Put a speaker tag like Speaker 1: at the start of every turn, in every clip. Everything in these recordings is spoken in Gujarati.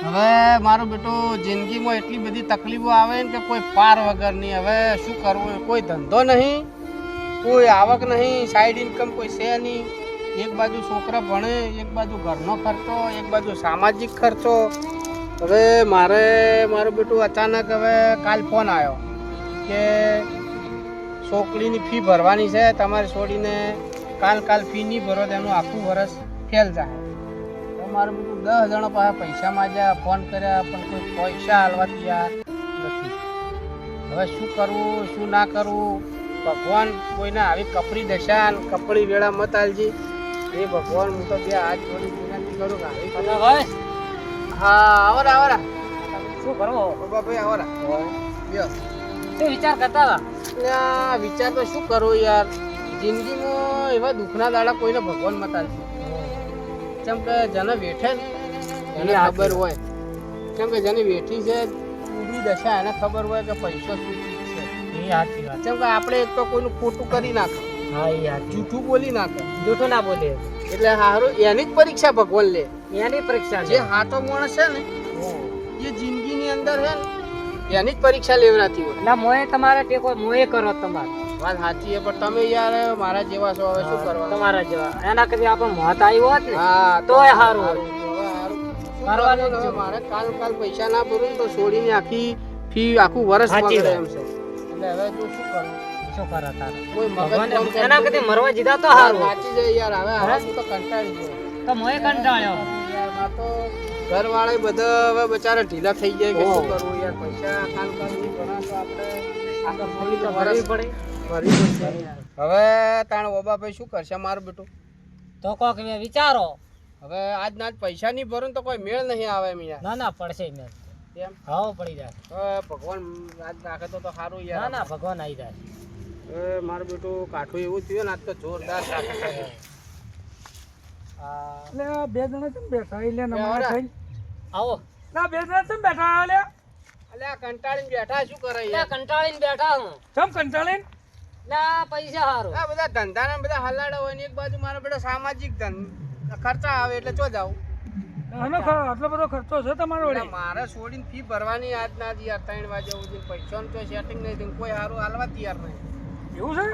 Speaker 1: હવે મારું બેટું જિંદગીમાં એટલી બધી તકલીફો આવે ને કે કોઈ પાર વગરની. હવે શું કરવું, કોઈ ધંધો નહીં, કોઈ આવક નહીં, સાઈડ ઇન્કમ કોઈ છે નહીં. એક બાજુ છોકરા ભણે, એક બાજુ ઘરનો ખર્ચો, એક બાજુ સામાજિક ખર્ચો. હવે મારું બેટું અચાનક હવે કાલ ફોન આવ્યો કે છોકરીની ફી ભરવાની છે, તમારે છોડીને કાલ ફી નહીં ભરો તો એનું આખું વર્ષ ફેલ જાય. તો મારું બેટું 10 જણા પાસે પૈસા માંગ્યા, ફોન કર્યા, પણ કોઈ પૈસા હાલવા તૈયાર નથી. હવે શું કરવું શું ના કરવું, ભગવાન કોઈને આવી કપરી દશા કપડી વેળા મત આલજી. એ ભગવાન હું તો બે હાથ જોડી વિનંતી કરું કે આવી
Speaker 2: ભાઈ.
Speaker 1: હા આવરા
Speaker 2: શું કરવો
Speaker 1: ભાઈ આવરા યસ.
Speaker 2: શું વિચાર કરતા હતા?
Speaker 1: વિચાર તો શું કરું યાર, જિંદગીમાં એવા દુઃખના દાડા કોઈને ભગવાન મત આલશે. કેમ કે જેને વેઠે ને એને ખબર હોય, કેમ કે જેની વેઠી છે ઉભરી દશા એને ખબર હોય કે પૈસો શું ચીજ છે.
Speaker 2: એ સાચી વાત.
Speaker 1: કેમ કે આપણે એક તો કોઈનું ખોટું કરી નાખે,
Speaker 2: હા એ સાચું.
Speaker 1: જૂઠું બોલી નાખે,
Speaker 2: જૂઠું ના બોલે
Speaker 1: એટલે હારું એની જ પરીક્ષા ભગવાન લે.
Speaker 2: એની પરીક્ષા
Speaker 1: જે હાથો માણસ છે ને એ જિંદગીની અંદર છે ને એની જ પરીક્ષા લેવડાતી હોય.
Speaker 2: ના મોએ તમારે ટેકો મોએ કરો તમારે.
Speaker 1: વાત સાચી છે, પણ તમે યાર મારા જેવા છો, હવે શું કરવા
Speaker 2: તમારા જેવા એના કરતા આપણો મોત આવ્યો હોત ને
Speaker 1: હા
Speaker 2: તોય સારું હોત.
Speaker 1: કરવાનું હવે મારે કાલ પૈસા ના ભરું તો છોડીને આખું વર્ષ
Speaker 2: સાચી
Speaker 1: બગડે
Speaker 2: વાત.
Speaker 1: એમ છે. એટલે હવે તું શું કરું,
Speaker 2: શું કરો તારે?
Speaker 1: કોઈ મગજ
Speaker 2: ભગવાને
Speaker 1: કામ કરતું
Speaker 2: એના કરતા
Speaker 1: નથી.
Speaker 2: મરવા જીધા તો સારું.
Speaker 1: સાચી છે યાર, હવે હું તો કંટાળી ગયો
Speaker 2: તો મોએ કંટાળ્યો.
Speaker 1: યાર. માં તો ઘરવાળા બધા હવે બચારા ઢીલા થઈ જાય કે શું કરવું યાર, પૈસા કાલ નહીં ભણા તો આપણે આખા ફોલી તો
Speaker 2: ભરવી
Speaker 1: વર્ષ
Speaker 2: પડે.
Speaker 1: ભરી પડશે. હવે તાણ ઓબાભાઈ શું કરશે મારું બેટું?
Speaker 2: તો કોક વિચારો.
Speaker 1: હવે આજના જ પૈસા નહીં ભરું તો કોઈ મેળ નહીં આવે એમ યાર.
Speaker 2: ના ના પડશે મેં.
Speaker 1: કેમ?
Speaker 2: હાવ પડી જાય.
Speaker 1: હવે ભગવાન આજ નાખે તો સારું
Speaker 2: ના
Speaker 1: યાર.
Speaker 2: ના ભગવાન આવી જાય.
Speaker 1: હવે મારું બેટું કાઠું એવું થયું ને આજ તો જોરદાર શાક છે.
Speaker 3: લે આ બે જણા કેમ બેઠા એટલે નમારા થઈને
Speaker 2: આવો.
Speaker 3: ના બે જણા કેમ બેઠા લે
Speaker 1: અલ્યા કંટાળીને બેઠા શું કરે
Speaker 2: લે
Speaker 1: યાર?
Speaker 2: કંટાળીને બેઠા હું.
Speaker 3: કેમ કંટાળીને
Speaker 2: લે પૈસા હારું.
Speaker 1: આ બધા ધંધાના બધા હલાડા હોય ને એક બાજુ મારો બેટો સામાજિક ખર્ચા આવે એટલે ચો જાવ.
Speaker 3: આનો આટલો બધો ખર્ચો છે તમારો વડે
Speaker 1: મારે છોડીને ફી ભરવાની આજના જ યાર 3 વાગે સુધી પૈસાનું તો સેટિંગ નહીં થયું, કોઈ સારું હાલવા તૈયાર નહીં.
Speaker 3: એવું છે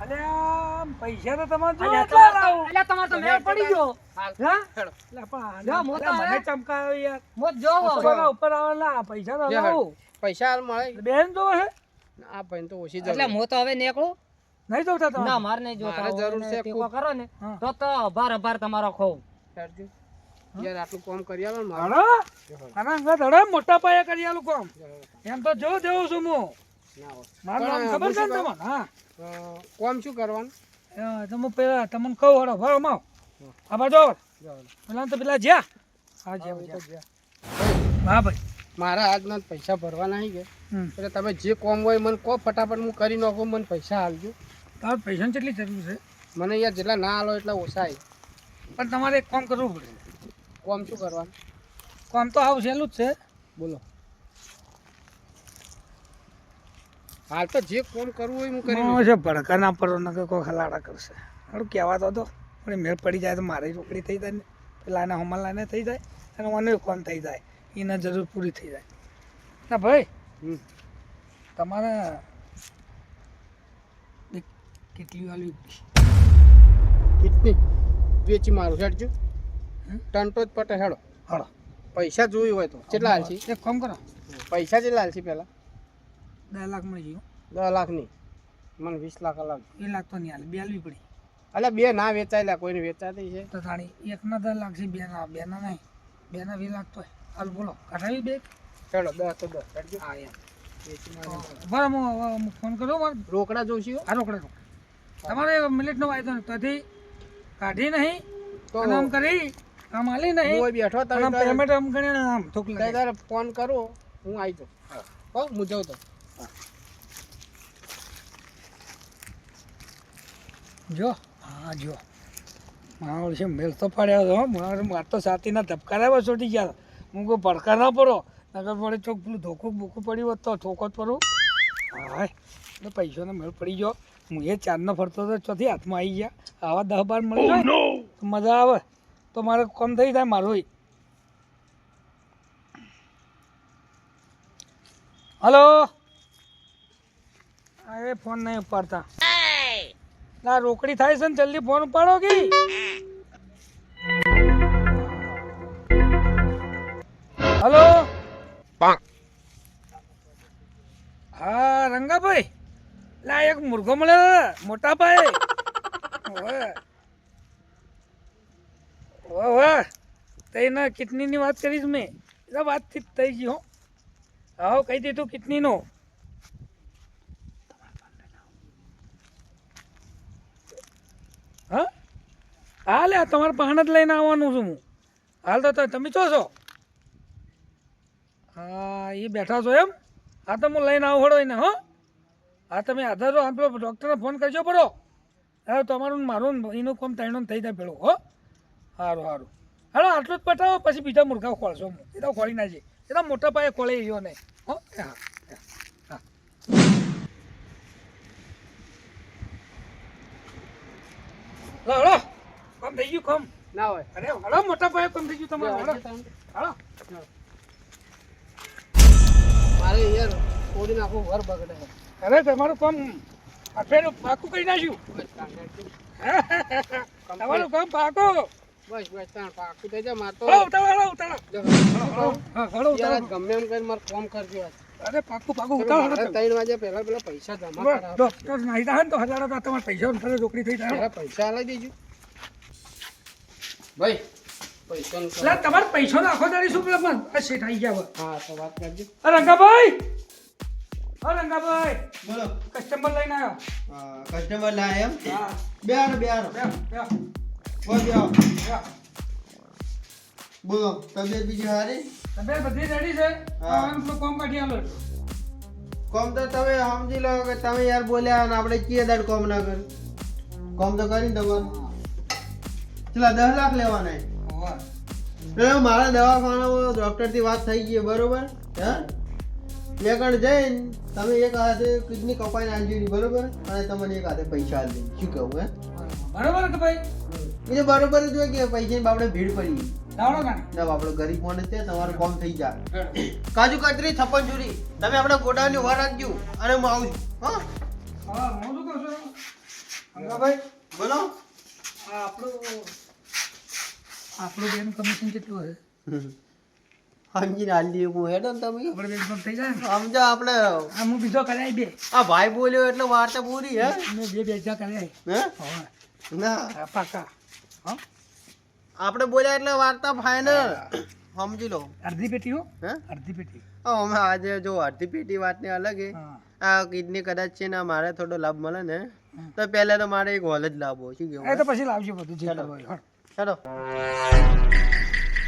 Speaker 3: અલે આ પૈસા તો તમારે જો
Speaker 2: અલ્યા
Speaker 3: એટલા લાવો.
Speaker 2: તમારે તો મેળ પડી ગયો.
Speaker 1: હાલ,
Speaker 2: હા?
Speaker 1: હેડો.
Speaker 3: લે પણ
Speaker 2: લ્યો, મોટા
Speaker 3: મને
Speaker 2: આયા.
Speaker 3: ચમકાયો યાર
Speaker 2: મોત જોવો.
Speaker 3: ઉપર આવેલા પૈસા તો
Speaker 1: લે
Speaker 3: લાવો
Speaker 1: પૈસા હાલ મળે.
Speaker 3: બેન તો છે
Speaker 1: આ ભાઈ તો ઓછી
Speaker 2: એટલે
Speaker 1: જરૂર.
Speaker 2: હું તો હવે નીકળું.
Speaker 3: નહીં જોતા
Speaker 2: ના
Speaker 3: તમે
Speaker 2: મારે નહીં જોતા.
Speaker 1: મારે જરૂર છે
Speaker 2: ટેકો
Speaker 1: ખૂબ.
Speaker 2: કરો ને
Speaker 3: હા.
Speaker 2: તો અભાર તમારો ખોવ.
Speaker 1: હેડજો. યાર આટલું કામ કરી આલો ને મારે.
Speaker 3: હડો આના અંગત હડો મોટા પાયે કરી આલું કામ એમ તો જો દેવું છું હું
Speaker 1: ના હોય.
Speaker 3: મારું નામ
Speaker 1: પણ
Speaker 3: ખબર છે
Speaker 1: શું
Speaker 3: ને તમને હા
Speaker 1: કામ શું કરવાનું?
Speaker 3: તો હું પેલા તમને કહું હડો ભરો માવ આ બાજુ પેલા તો પેલા જ્યાં હા જ્યાં હા ભાઈ
Speaker 1: મારા આજના જ પૈસા ભરવા નહીં ગયા
Speaker 3: હમ
Speaker 1: એટલે તમે જે કામ હોય મને કહો, ફટાફટ હું કરી નાખું, મને પૈસા હાલજો.
Speaker 3: તાર પૈસાની કેટલી જરૂર છે
Speaker 1: મને યાર જેટલા ના હાલો એટલા ઓછા આવે.
Speaker 3: પણ તમારે એક કામ કરવું પડે
Speaker 1: કામ શું કરવાનું
Speaker 3: કામ તો આવું સહેલું જ છે
Speaker 1: બોલો? હાલ તો જે કામ કરવું હોય હું કરી નાખું.
Speaker 3: છે ભડકા ના પડો નકર કોઈ ખલાડા કરશે હારું કહેવાતો હતો પણ મેળ પડી જાય તો મારી રોકડી થઈ જાય ને પેલાને હમલાને થઈ જાય અને મને કોણ થઈ જાય એના જરૂર પૂરી થઈ જાય ના ભાઈ
Speaker 1: હમ.
Speaker 3: તમારે કેટલી વાલી
Speaker 1: કેટલી વેચી મારું હેડજો.
Speaker 3: હમ?
Speaker 1: ટંટો જ પટે હેડો.
Speaker 3: હળો
Speaker 1: પૈસા જોયું હોય તો કેટલા હાલશી?
Speaker 3: એક કામ કરો
Speaker 1: પૈસા કેટલા હાલશી પહેલા?
Speaker 3: 10 લાખ મળી ગયું
Speaker 1: 10 લાખ નહીં, મને 20 લાખ અલગ.
Speaker 3: 2 લાખ તો નહીં હાલે 2 હાલવી પડી
Speaker 1: એટલે બે ના વેચાયેલા, કોઈને વેચાતી છે.
Speaker 3: તો થાળી એકના 10 લાખ છે બેના નહીં બેના 2 લાખ તો હાલ બોલો કાઢાવી બે
Speaker 1: હેડો 10 તો 10 હેડજો.
Speaker 3: હા યાર
Speaker 1: વેચી મારું.
Speaker 3: બરાબર હું ફોન કર્યો મારે
Speaker 1: રોકડા જોઈશું હો?
Speaker 3: આ રોકડે તમારે મિનિટનો વાયદો નથી ત્યાંથી કાઢી નહીં
Speaker 1: તો
Speaker 3: અને આમ કરી આમ હાલી નહીં
Speaker 1: હું અહીં બેઠો
Speaker 3: અને આમ
Speaker 1: તમે
Speaker 3: પેમેન્ટ આમ ગણીને આમ થોક લાગે
Speaker 1: તારે ફોન કરો, હું આવી જાઉં. હો હું જાઉં તો.
Speaker 3: જો હા જો મારો છે મેળ તો પડ્યો હતો મારે તો સાતીના ધબકા આવ્યા છોટી ગયા હું કોઈ પડકા ના પડો નગર પડે ચોક પેલું ધોકું બોકું પડ્યું હોત તો ઠોકો જ પડું હા એટલે પૈસાનો મેળ પડી ગયો હું એ ચારનો ફરતો હતો ચોથી હાથમાં આવી ગયા આવા 10-12 મળી જાય તો મજા આવે તો મારે કોમ થઈ જાય મારું હલો એ ફોન નહીં ઉપાડતા ના રોકડી થાય છે ને જલ્દી ફોન ઉપાડો કે હલો હા રંગાભાઈ લા એક મુર્ગો મળ્યો મોટા ભાઈ વાહ તઈને કિડનીની વાત કરીશ મેં એટલે વાતચીત થઈ ગઈ હો હા કહી દીધું કિડનીનો હા હા લે તમારે પાન જ લઈને આવવાનું છું હું હાલ તો તમે છો છો હા એ બેઠા છો એમ હા તો હું લઈને આવું હળો એને હો હા તમે આધાર રહો પેલો ડૉક્ટરને ફોન કરજો પડો હા તમારું મારું એનું કોમ ત્રણનું થઈ જાય પેલું હો સારું સારું હાલો આટલું જ પટાવો પછી બીજા મુર્ગા ખોલશો હું એ તો ખોલી નાખજે એ તો મોટા પાયે ખોલે ગયો નહીં હો હા હા હળો કામ થઈ ગયું કામ
Speaker 1: ના હોય
Speaker 3: અરે હળો મોટા પાયે કામ થઈ ગયું તમારું હળો હળો
Speaker 1: મારે યાર થોડી નાખું ઘર બગડે છે.
Speaker 3: અરે તમારું કામ અઠેરું પાકું કરી નાખ્યું
Speaker 1: બસ તાણ હેડજો.
Speaker 3: તમારું કામ પાકું
Speaker 1: બસ તાણ પાકું થઈ જાય મારે તો
Speaker 3: હળો ઉતારો ઉતારો
Speaker 1: જો,
Speaker 3: હા હળો
Speaker 1: યાર
Speaker 3: ઉતારો
Speaker 1: ગમે એમ કરીને મારે ફોન કરજો આજ.
Speaker 3: અરે પાકું પાકું
Speaker 1: તમે
Speaker 3: ઉતારો
Speaker 1: મારે 3 વાગે પહેલા પેલા પૈસા જમા કરાવો.
Speaker 3: ડોક્ટર નાઈ જાય ને તો હજારો તો તમારે પૈસા ફરે રોકડી થઈ જાય
Speaker 1: પહેલા પૈસા આલી દેજો ભાઈ પૈસા
Speaker 3: એટલે તમારે પૈસા નાખો તારી શું પેલા આ શેઠ આવી ગયા હવે
Speaker 1: હા તો વાત કરજો.
Speaker 3: રંગાભાઈ રંગાભાઈ
Speaker 4: બોલો
Speaker 3: કસ્ટમર લઈને આવ્યો
Speaker 4: કસ્ટમર લાય એમ
Speaker 3: હા
Speaker 4: બેહારો બેહારો
Speaker 3: બે
Speaker 4: બોલ બેહારો
Speaker 3: બે
Speaker 4: બોલો તબિયત બીજી સારી
Speaker 3: તમે બધી રેડી છે
Speaker 4: હા.
Speaker 3: હવે કોમ કાઢી આલો
Speaker 4: કોમ તો તમે સમજી લો કે તમે યાર બોલ્યા અને આપણે કીએ દાડ કોમ ના કરી કોમ તો કરીને તમારું ચલા 10 લાખ લેવાના છે.
Speaker 3: હોવા
Speaker 4: તો મારા દવાખાનામાં ડૉક્ટરથી વાત થઈ ગઈ બરોબર હે બે કણ જઈને તમે એક હાથે કિડની કપાઈને આવી બરોબર અને તમને એક હાથે પૈસા આપી દે શું કહું હે
Speaker 3: બરોબર કે ભાઈ
Speaker 4: બીજું બરોબર જ હોય કે પૈસાની બાપડે ભીડ પડી ગઈ
Speaker 3: દાવડો કાઢ
Speaker 4: ના આપણો ગરીબ માણસ છે તમારું કામ થઈ જાય કાજુ કતરી છપ્પન ચોરી તમે આપણે ગોડાઉનની વાર રાખજો અને હું આવું છું હા
Speaker 3: હા હું શું કહું છું રંગાભાઈ
Speaker 4: બોલો
Speaker 3: આ આપણું બેનું કમિશન કેટલું હશે
Speaker 4: સમજીને હાલ દઈએ હું હેડો ને તમે
Speaker 3: આપણે બેન થઈ જાય ને
Speaker 4: સમજો આપણે
Speaker 3: આ હું બીજો કરાય બે
Speaker 4: આ ભાઈ બોલ્યો એટલે વાર્તા પૂરી હે
Speaker 3: મેં બે બેજા કરાય
Speaker 4: હે
Speaker 3: હોવા
Speaker 4: ના
Speaker 3: પાકા હા
Speaker 4: આપણે બોલ્યા એટલે વાર્તા ફાઇનલ સમજી લો
Speaker 3: અડધી પેટી હો
Speaker 4: હે
Speaker 3: અડધી પેટી
Speaker 4: અમે આજે જો અડધી પેટી વાતની અલગ હે
Speaker 3: હા
Speaker 4: આ કિડની કદાચ છે ને મારે થોડો લાભ મળે ને તો પહેલા તો મારે એક હોલ જ લાભો શું
Speaker 3: એ
Speaker 4: કેવું
Speaker 3: તો પછી લાવજો બધું જે
Speaker 4: ચાલો.
Speaker 3: કરવું હોય હળ.
Speaker 4: ચલો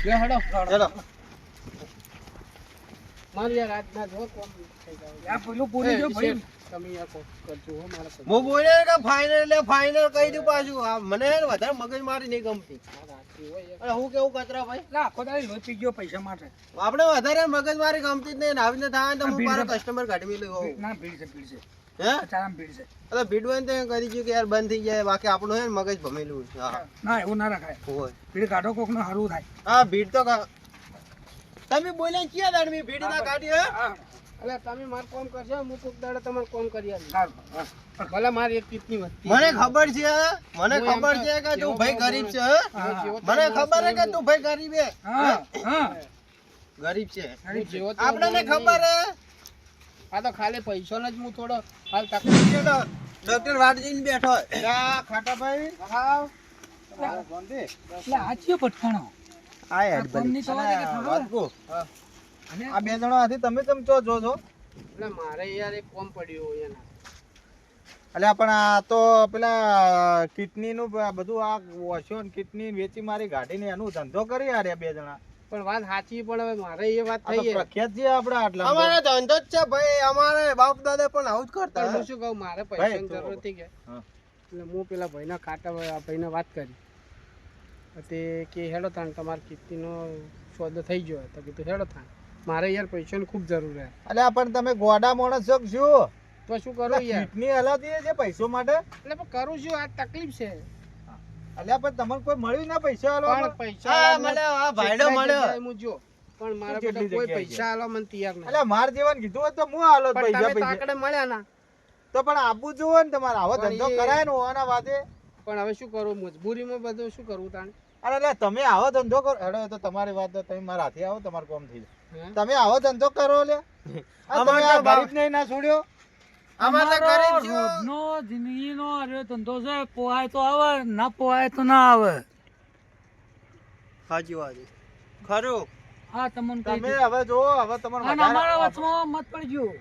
Speaker 1: લ્યો હેડો
Speaker 4: ચલો
Speaker 1: મારે યાર આજ ના જો કોમ થઈ જાય
Speaker 3: આ પેલું પૂરી જો ભાઈ
Speaker 1: તમે યાર કોમ કરજો હો મારા પૈસા.
Speaker 4: હું બોલ્યો કે ફાઇનલ એટલે ફાઇનલ કહી દઉં પાછું આ મને હે ને વધારે મગજ મારી નહીં ગમતી
Speaker 1: આ રાત્રિ હોય યાર.
Speaker 4: અને હું કેવું કતરા ભાઈ
Speaker 3: લા આખો દાડી લોહી પી ગયો પૈસા માટે
Speaker 4: આપણે વધારે મગજ મારી ગમતી જ નહીં ને આવીને થાય ને તો
Speaker 3: આ
Speaker 4: હું
Speaker 3: ભીડ
Speaker 4: મારો
Speaker 3: છે.
Speaker 4: કસ્ટમર કાઢી લઉં હોઉં
Speaker 3: ના ભીડ છે ભીડ છે
Speaker 4: હે
Speaker 3: ચાલામ ભીડ છે
Speaker 4: એટલે ભીડ હોય ને તો એમ કરી દઉં કે યાર બંધ થઈ જાય બાકી આપણું હે ને મગજ ભમેલું છે. હા
Speaker 3: ના એવું ના રખાય
Speaker 4: હોય
Speaker 3: ભીડ કાઢો કોકનું સારું થાય
Speaker 4: હા ભીડ તો તમે બોલ્યા ક્યાં દાડ મેં ભીડ ના કાઢી હે
Speaker 3: હા
Speaker 1: એટલે તમે મારું કોમ કરશો હું કોક દાડે તમારે કોમ કરી આલીશ.
Speaker 3: સારું હા.
Speaker 1: ભલે મારી એક ટીપની વધતી
Speaker 4: મને ખબર છે મને
Speaker 1: હું
Speaker 4: ખબર
Speaker 1: એમ
Speaker 4: છે કે તું
Speaker 1: જેવો
Speaker 4: ભાઈ
Speaker 1: બોલો
Speaker 4: ગરીબ છે
Speaker 1: જેવો તેવો
Speaker 4: મને
Speaker 1: માણસ
Speaker 4: ખબર છે કે
Speaker 1: નહીં.
Speaker 4: તું ભાઈ ગરીબ હે
Speaker 3: હા હા
Speaker 4: ગરીબ છે
Speaker 1: હું જેવો તેવો
Speaker 4: આપણને
Speaker 1: માણસ
Speaker 4: ખબર
Speaker 1: નહીં.
Speaker 4: હે
Speaker 1: આ તો ખાલી પૈસાનો જ હું થોડો હાલ તકલીફ છે.
Speaker 4: ડોક્ટર વાડજીને બેઠો આ ખાટાભાઈ
Speaker 1: હા
Speaker 3: એટલે આ ચિયો પટકાણો
Speaker 4: આ હેડ
Speaker 3: આ કોમની તો વાત છે કે થોડો.
Speaker 4: વાતકો
Speaker 1: હા.
Speaker 3: અને
Speaker 4: આ બે જણા હતી તમે તમ જો જો
Speaker 1: એટલે મારે યાર એક કોમ પડ્યું હોય એના
Speaker 4: એટલે પણ આ તો પેલા કિડની નું બધું આ વોશો કિડની વેચી મારી ગાડીને એનું ધંધો કરી આ બે જણા
Speaker 1: પણ વાત સાચી પણ હવે મારે એ વાત
Speaker 4: આ તો
Speaker 1: થઈ છે.
Speaker 4: પ્રખ્યાત છે આપડા આટલા અમારો ધંધો જ છે ભાઈ અમારે બાપ દાદા પણ આવું જ કરતા
Speaker 1: પણ હું શું કહું મારે
Speaker 4: ભાઈ,
Speaker 1: પૈસાની
Speaker 4: તો-
Speaker 1: જરૂર હતી કે
Speaker 4: હા.
Speaker 1: એટલે હું પેલા ભાઈના ખાટા ભાઈને વાત કરી તે કે હેડો તાણ તમારે કિસ્તીનો સોદો થઈ ગયો તો કીધું હેડો તાણ મારે યાર પૈસાની ખૂબ જરૂર છે.
Speaker 4: એટલે પણ તમે ગોડા માણસ છો કે શું
Speaker 1: તો શું કરું યાર
Speaker 4: કિડની હલાતી છે પૈસો માટે
Speaker 1: એટલે પણ કરું છું આ તકલીફ છે
Speaker 4: એટલે પણ તમને કોઈ મળ્યું ના પૈસા
Speaker 1: પણ
Speaker 4: આલવા
Speaker 1: પૈસા
Speaker 4: મળ્યો આ ભાઈડો
Speaker 1: કેટલાય
Speaker 4: મળ્યો
Speaker 1: જગ્યાએ હું જો પણ મારા
Speaker 5: તું
Speaker 1: બેટા
Speaker 5: કેટલી
Speaker 1: કોઈ
Speaker 5: જગ્યાએ
Speaker 1: પૈસા આલવા મને તૈયાર નહીં.
Speaker 5: એટલે માર જેવાને કીધું હોત તો હું આલો
Speaker 1: પણ
Speaker 5: પૈસા
Speaker 1: તમે
Speaker 5: પૈસા
Speaker 1: તાકડે મળ્યા ના.
Speaker 5: તો પણ આપવું જોવે ને તમારે આવો
Speaker 1: પણ
Speaker 5: ધંધો
Speaker 1: એ-
Speaker 5: કરાય ને હોવાના વાદે.
Speaker 1: પણ હવે શું કરું, મજબૂરીમાં બધું શું કરવું તાણે?
Speaker 5: અરે એટલે તમે આવો ધંધો કરો હેડો એ તો તમારી વાત છે. તમે મારા હાથે આવો તમારું કામ થઈ જાય.
Speaker 1: હે?
Speaker 5: તમે આવો ધંધો કરો લે આ
Speaker 4: અમારે
Speaker 5: તમે આ
Speaker 4: તો બાપ-
Speaker 5: ગરીબને ના છોડ્યો.
Speaker 1: અમારે તો
Speaker 3: અમારો
Speaker 1: ગરીબ છો.
Speaker 3: રોજનો જિંદગીનો અરે ધંધો છે, પોહાય તો આવે, ના પોહાય તો ના આવે.
Speaker 4: સાચી વાત છે. ખરું.
Speaker 3: હા તમને કહી
Speaker 5: તમે
Speaker 3: દીધું.
Speaker 5: હવે જોવો હવે તમારે
Speaker 3: અને અમારા વચમાં મત પડી ગયો.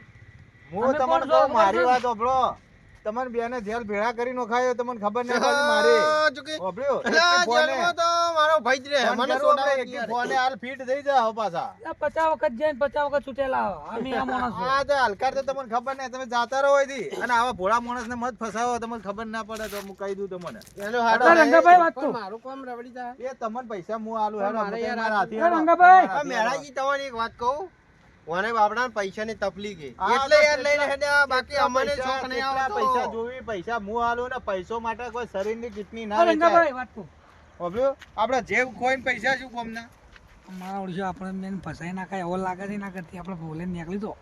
Speaker 5: હું
Speaker 3: અમે
Speaker 5: તમને
Speaker 3: કોણ
Speaker 5: કહું
Speaker 3: છો?
Speaker 5: મારી વાત સાંભળો. તમને બેને જેલ ભેળા કરી નખાયો તમને ખબર નહીં પડી મારી.
Speaker 4: જો કે
Speaker 5: સાંભળ્યો?
Speaker 4: અલા,
Speaker 5: એકથી ફોને.
Speaker 4: જેલમાં તો મારો ભાઈ જ રહે.
Speaker 5: ફોન
Speaker 4: મને
Speaker 5: કરું
Speaker 4: સોડા
Speaker 5: આપણે એકથી ફોને હાલ ફીટ થઈ જાઓ પાછા.
Speaker 3: 50 વખત જઈને 50 વખત છૂટેલા આવે. અમે આ માણસ છો.
Speaker 5: આ તો હલકાર તો તમને ખબર નહીં તમે જાતા રહો અહીંથી. અને આવા ભોળા માણસને મત ફસાવો તમને ખબર ના પડે તો હું કહી દઉં તમને.
Speaker 4: એનો હાડો
Speaker 3: અરે રંગાભાઈ વાત
Speaker 1: પણ
Speaker 3: તો.
Speaker 1: મારું કામ રવડી જાય.
Speaker 5: એ તમને પૈસા હું આલું
Speaker 1: પણ
Speaker 5: હેડો
Speaker 1: મારે
Speaker 5: તમે
Speaker 1: યાર
Speaker 5: મારા હાથે
Speaker 3: આ
Speaker 5: હેડો.
Speaker 3: રંગાભાઈ.
Speaker 5: મારા
Speaker 4: આ
Speaker 5: હાથે
Speaker 4: મેળાજી તમને એક વાત કહું, મને બાપડાને પૈસાની તકલીફ છે.
Speaker 5: હા,
Speaker 4: એટલે
Speaker 5: તો
Speaker 4: યાર લઈને હેડ્યા, બાકી
Speaker 5: કેટલા
Speaker 4: અમને
Speaker 5: પૈસા-
Speaker 4: શોખ નહીં
Speaker 5: કેટલા
Speaker 4: આવતો.
Speaker 5: પૈસા જોવી પૈસા હું આલું ને પૈસો માટે કોઈ શરીરની કિડની ના
Speaker 3: આ
Speaker 5: વેચાય.
Speaker 3: રંગાભાઈ વાત તો.
Speaker 5: સાંભળ્યું? આપણે જેબ ખોઈને પૈસા શું કોમના?
Speaker 3: અમારા ઓળશો આપણે બેન ફસાઈ નાખાય એવો લાગે છે ના કરતી આપણે ભોલે નીકળી તો.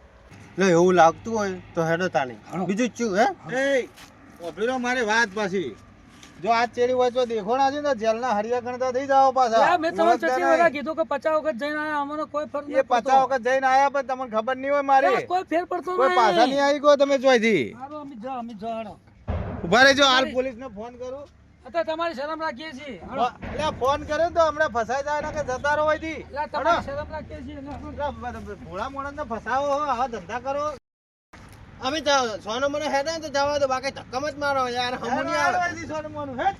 Speaker 4: જો એવું લાગતું હોય તો હેડો તાને.
Speaker 3: હાલો.
Speaker 4: બીજું શું હે?
Speaker 5: એ સાંભળ્યો મારી વાત પાછી. જો આ ચેરી હોય તો દેખો ના છે ને જેલના હરિયા ગણતા થઈ જાઓ પાછા.
Speaker 3: યાર, મેં તમને
Speaker 5: ઓળખતા
Speaker 3: ચચી
Speaker 5: નહીં.
Speaker 3: વખત કીધું કે 50 વખત જઈને આયા, અમને કોઈ ફરક
Speaker 5: એ
Speaker 3: નથી
Speaker 5: 50 વખત જઈને આયા પણ તમને ખબર નહીં હોય મારી.
Speaker 3: કોઈ ફેર પડતો
Speaker 5: કોઈ પાછા નહીં આવી ગયો તમે જોઈથી.
Speaker 3: હારું, અમે જા હેડો.
Speaker 5: ઉભા રહેજો હાલ પોલીસને ફોન કરું.
Speaker 3: અત્યારે તમારી શરમ રાખીએ છીએ હાલો.
Speaker 5: એટલે ફોન કર્યો તો હમણાં ફસાઈ જાય ને કે જતા રહો અહીંથી.
Speaker 3: એટલે તમારી શરમ રાખીએ છીએ ને.
Speaker 5: એટલે ભોળા માણસને ફસાવો હો, આવા ધંધા કરો.
Speaker 4: અમે સોનો મને હેડે ને તો જવા દો, બાકી ધક્કમ જ મારો યાર. હમું નહીં
Speaker 5: હેડ
Speaker 4: આવે.
Speaker 5: અહીંથી સોનમોનું, હેડ.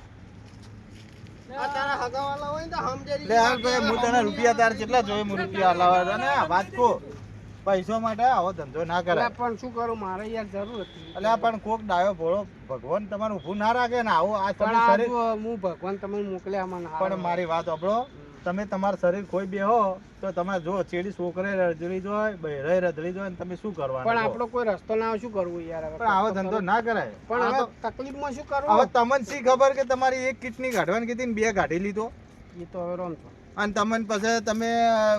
Speaker 4: આ તારા હગાવાલા હોય ને તો સમજેરી
Speaker 5: લે હાલ ભાઈ હું તને રૂપિયા તાર કેટલા જોઈએ હું રૂપિયા હલાવા તને આ વાત કહું. પૈસો માટે આવો ધંધો ના
Speaker 1: એટલે
Speaker 5: કરાય.
Speaker 1: પણ શું કરું, મારે યાર જરૂર હતી.
Speaker 5: એટલે આ પણ કોક ડાયો ભોળો ભગવાન તમારું ઊભું ના રાખે ને આવો આ
Speaker 1: પણ
Speaker 5: તમે
Speaker 1: આ
Speaker 5: શરીર.
Speaker 1: જો હું ભગવાન તમને મોકલ્યા મને હારો.
Speaker 5: પણ મારી વાત સાંભળો તમે તમારું શરીર ખોઈ બેહો તો તમે જો ચેડી છોકરે રજડી જોય બહેરે રજડી જોય ને તમે શું કરવાનું
Speaker 1: પણ
Speaker 5: કહો?
Speaker 1: આપણો કોઈ રસ્તો ના આવે, શું કરવું યાર હવે?
Speaker 5: પણ આવો ધંધો ના કરાય.
Speaker 1: પણ
Speaker 5: આ
Speaker 1: હવે
Speaker 5: તો-
Speaker 1: તકલીફમાં શું
Speaker 5: હવે
Speaker 1: કરવું?
Speaker 5: તમને શી ખબર કે તમારી એક કિડની કાઢવાની કીધી ને બે કાઢી લીધો
Speaker 1: એ તો હવે રોમ છો.
Speaker 5: અને તમને પછી તમે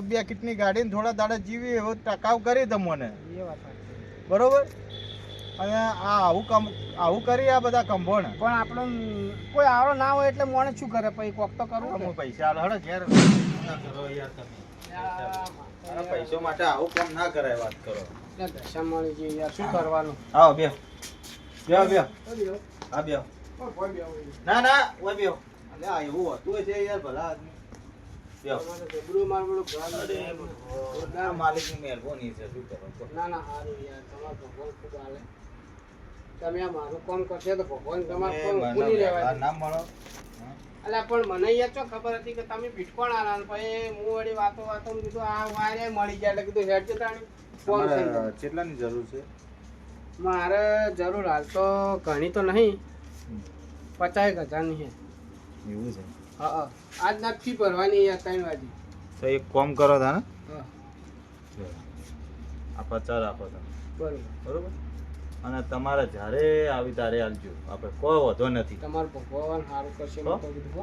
Speaker 5: બે કિડની કાઢીને થોડા દાડા જીવી એવો ટકાવ કરી તમને
Speaker 1: એ વાત સાચી.
Speaker 5: બરોબર. અને આ આવું કરી આ બધા કંભોણ.
Speaker 1: પણ આપણો કોઈ આવો ના હોય એટલે મોણે શું કરે પછી કોક તો કરવું
Speaker 5: હું
Speaker 1: ને.
Speaker 5: પૈસા આલો હળો ઘેર ના કરો યાર તમે. આ પૈસો માટે આવું કામ ના કરાય વાત કરો.
Speaker 1: એટલે દશા મળી ગઈ યાર, શું કરવાનું?
Speaker 5: આવો બેહો બેહો હા બેહો. ના ના ઓય બેહો. અલે આ એવું હતું છે યાર ભલા આદમી. બેહો.
Speaker 1: તમારે જબરું મારવું ઘર
Speaker 5: અરે આ માલિકની મહેરબાની છે શું કરો કહો.
Speaker 1: ના ના સારું યાર, તમારે ભગવાન ખૂબ હાલે. તમે આ મારું કામ કરશે તો ભગવાન તમારે કોણ
Speaker 5: મને
Speaker 1: ભૂલી
Speaker 5: આ
Speaker 1: રહેવાય.
Speaker 5: નામ મળો.
Speaker 1: અલ્યા પણ મને યાર ચો ખબર હતી કે તમે બિટકોઈન આલા ને પછી હું વળી વાતો કીધું આ વારે મળી જાય એટલે કીધું હેડ જતાણી ફોન થઈ ગયો.
Speaker 5: તમારે કેટલાની જરૂર છે?
Speaker 1: મારે જરૂર હાલ તો ઘણી તો નહીં, 50,000 ની છે.
Speaker 5: એવું છે.
Speaker 1: હા હા, આજ ના ફી ભરવાની યાર 3 વાગે.
Speaker 5: તો એક કામ કરો તા ને
Speaker 1: હા
Speaker 5: આ 50 આપો તમે
Speaker 1: બરોબર.
Speaker 5: બરોબર. અને તમારે જ્યારે આવી તારે આલજો આપણે કોઈ વધો નથી.
Speaker 1: તમારું ભગવાન સારું કરશે
Speaker 5: હો?
Speaker 1: મેં તો કીધું હો.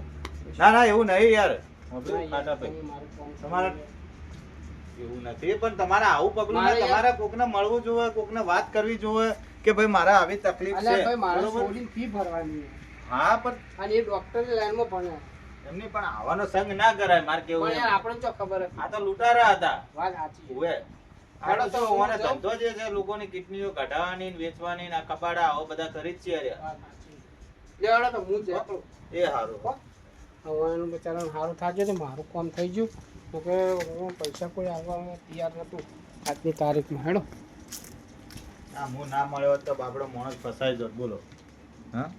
Speaker 5: ના ના એવું નહીં યાર.
Speaker 1: ના યાર,
Speaker 5: ખાટા
Speaker 1: તમે
Speaker 5: ભાઈ
Speaker 1: મારું કામ
Speaker 5: તમારે
Speaker 1: કરી
Speaker 5: એવું નથી પણ તમારે આવું પગલું
Speaker 1: મારે
Speaker 5: ને
Speaker 1: યાર-
Speaker 5: તમારે કોકને મળવું જોઈએ કોકને વાત કરવી જોઈએ કે ભાઈ મારે આવી તકલીફ
Speaker 1: અલ્યા
Speaker 5: છે
Speaker 1: ભાઈ મારે
Speaker 5: બરોબર?
Speaker 1: છોડીને ફી ભરવાની છે.
Speaker 5: હા પણ
Speaker 1: અને એ ડોક્ટરની લાઈનમાં ભણ્યા.
Speaker 5: એમની પણ આવવાનો સંગ ના કરાય મારે કેવું
Speaker 1: પણ
Speaker 5: એમ.
Speaker 1: યાર આપણે ચો ખબર હતી.
Speaker 5: આ તો લૂંટારા હતા
Speaker 1: વાત સાચી છે.
Speaker 5: ઓએ
Speaker 1: હાલો
Speaker 5: આ તો
Speaker 1: તો હું
Speaker 5: ઓને
Speaker 1: જાઉં.
Speaker 5: ધંધો જે છે લોકોની કિડનીઓ કઢાવવાની ને વેચવાની ને આ કપાડા આવો બધા કરી જ છે યાર.
Speaker 1: વાત સાચી. લે હાલો તો હું જ એકલો.
Speaker 5: એ સારું
Speaker 1: હો? હવે એનું બચારાનું સારું થાશે તો મારું કામ થઈ ગયું. તો કે હું પૈસા કોઈ આવવા તૈયાર નતું આજની તારીખમાં. હેડો
Speaker 5: આ હું ના મળ્યો હોત તો બાપડો માણસ ફસાઈ જત બોલો. હા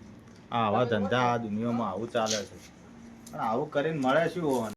Speaker 5: આવા ધંધા આ દુનિયામાં આવું ચાલે છે પણ આવું કરીને મળે શું હોવાનું.